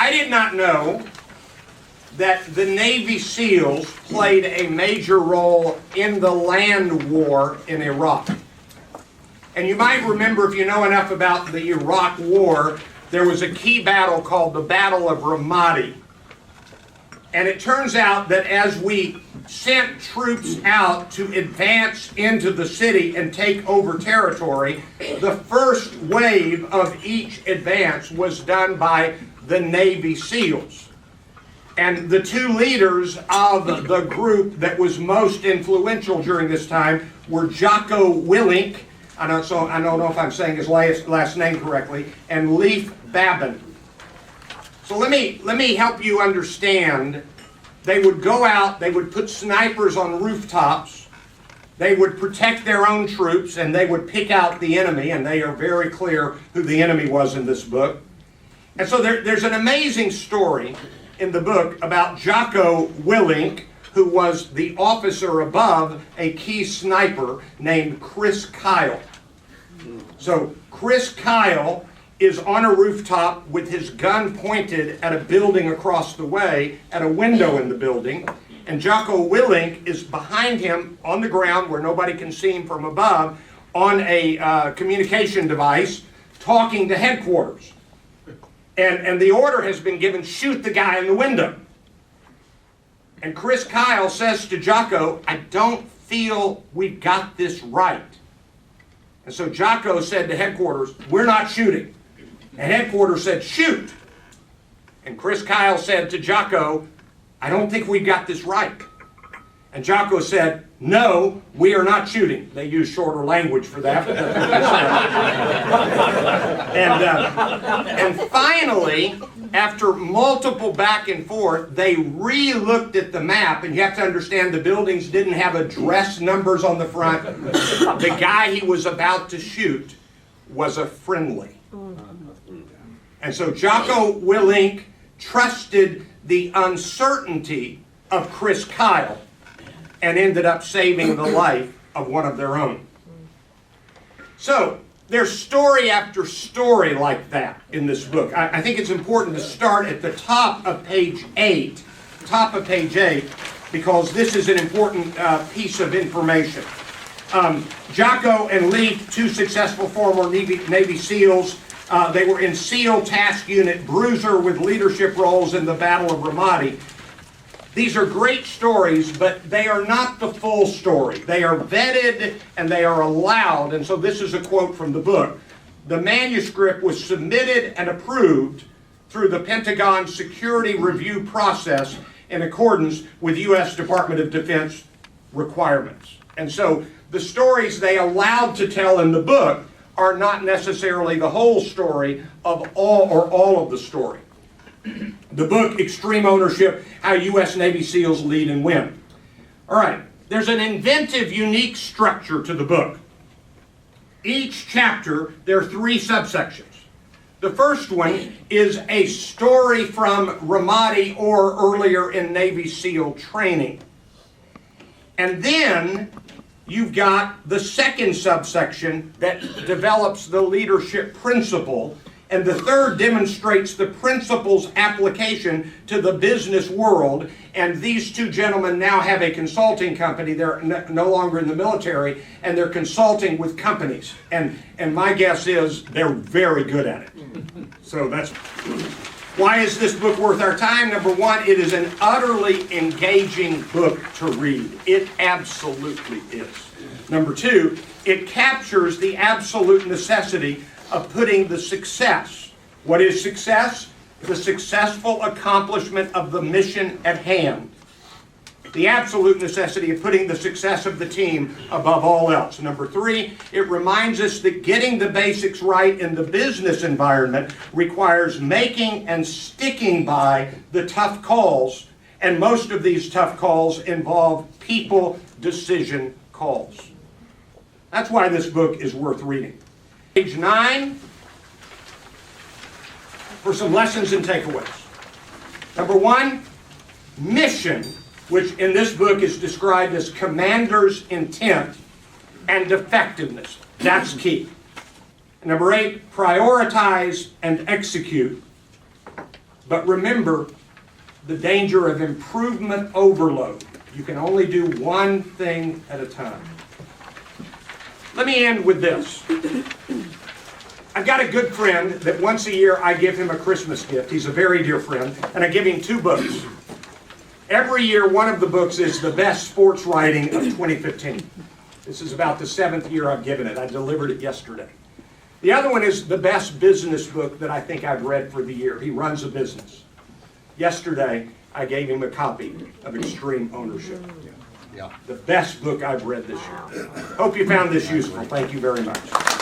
I did not know that the Navy SEALs played a major role in the land war in Iraq. And you might remember, if you know enough about the Iraq War, there was a key battle called the Battle of Ramadi. And it turns out that as we sent troops out to advance into the city and take over territory, the first wave of each advance was done by the Navy SEALs. And the two leaders of the group that was most influential during this time were Jocko Willink, I don't know if I'm saying his last name correctly, and Leif Babin. So let me help you understand. They would go out, they would put snipers on rooftops, they would protect their own troops, and they would pick out the enemy, and they are very clear who the enemy was in this book. And so there's an amazing story in the book about Jocko Willink, who was the officer above a key sniper named Chris Kyle. So Chris Kyle is on a rooftop with his gun pointed at a building across the way, at a window in the building, and Jocko Willink is behind him on the ground where nobody can see him from above, on a communication device, talking to headquarters. And the order has been given, shoot the guy in the window. And Chris Kyle says to Jocko, I don't feel we've got this right. And so Jocko said to headquarters, we're not shooting. And headquarters said, shoot. And Chris Kyle said to Jocko, I don't think we got this right. And Jocko said, no, we are not shooting. They use shorter language for that. But that's what they said. And finally, after multiple back and forth, they re-looked at the map. And you have to understand, the buildings didn't have address numbers on the front. The guy he was about to shoot was a friendly. And so Jocko Willink trusted the uncertainty of Chris Kyle and ended up saving the life of one of their own. So there's story after story like that in this book. I think it's important to start at the top of page 8, because this is an important piece of information. Jocko and Leif, two successful former Navy SEALs, they were in SEAL Task Unit Bruiser with leadership roles in the Battle of Ramadi. These are great stories, but they are not the full story. They are vetted and they are allowed, and so this is a quote from the book. The manuscript was submitted and approved through the Pentagon security review process in accordance with U.S. Department of Defense requirements. And so the stories they allowed to tell in the book are not necessarily the whole story of all of the story. The book, Extreme Ownership, How U.S. Navy SEALs Lead and Win. All right, there's an inventive, unique structure to the book. Each chapter, there are 3 subsections. The first one is a story from Ramadi or earlier in Navy SEAL training. And then you've got the second subsection that develops the leadership principle, and the third demonstrates the principle's application to the business world. And these two gentlemen now have a consulting company. They're no longer in the military, and they're consulting with companies. And my guess is they're very good at it. So that's why is this book worth our time? Number one, it is an utterly engaging book to read. It absolutely is. Number two, it captures the absolute necessity of putting the success. What is success? The successful accomplishment of the mission at hand. The absolute necessity of putting the success of the team above all else. Number three, it reminds us that getting the basics right in the business environment requires making and sticking by the tough calls, and most of these tough calls involve people decision calls. That's why this book is worth reading. Page 9, for some lessons and takeaways. Number one, mission, which in this book is described as commander's intent and effectiveness. That's key. Number 8, prioritize and execute. But remember the danger of improvement overload. You can only do one thing at a time. Let me end with this. I've got a good friend that once a year I give him a Christmas gift. He's a very dear friend, and I give him 2 books. Every year, one of the books is the best sports writing of 2015. This is about the 7th year I've given it. I delivered it yesterday. The other one is the best business book that I think I've read for the year. He runs a business. Yesterday, I gave him a copy of Extreme Ownership. The best book I've read this year. Hope you found this useful. Thank you very much.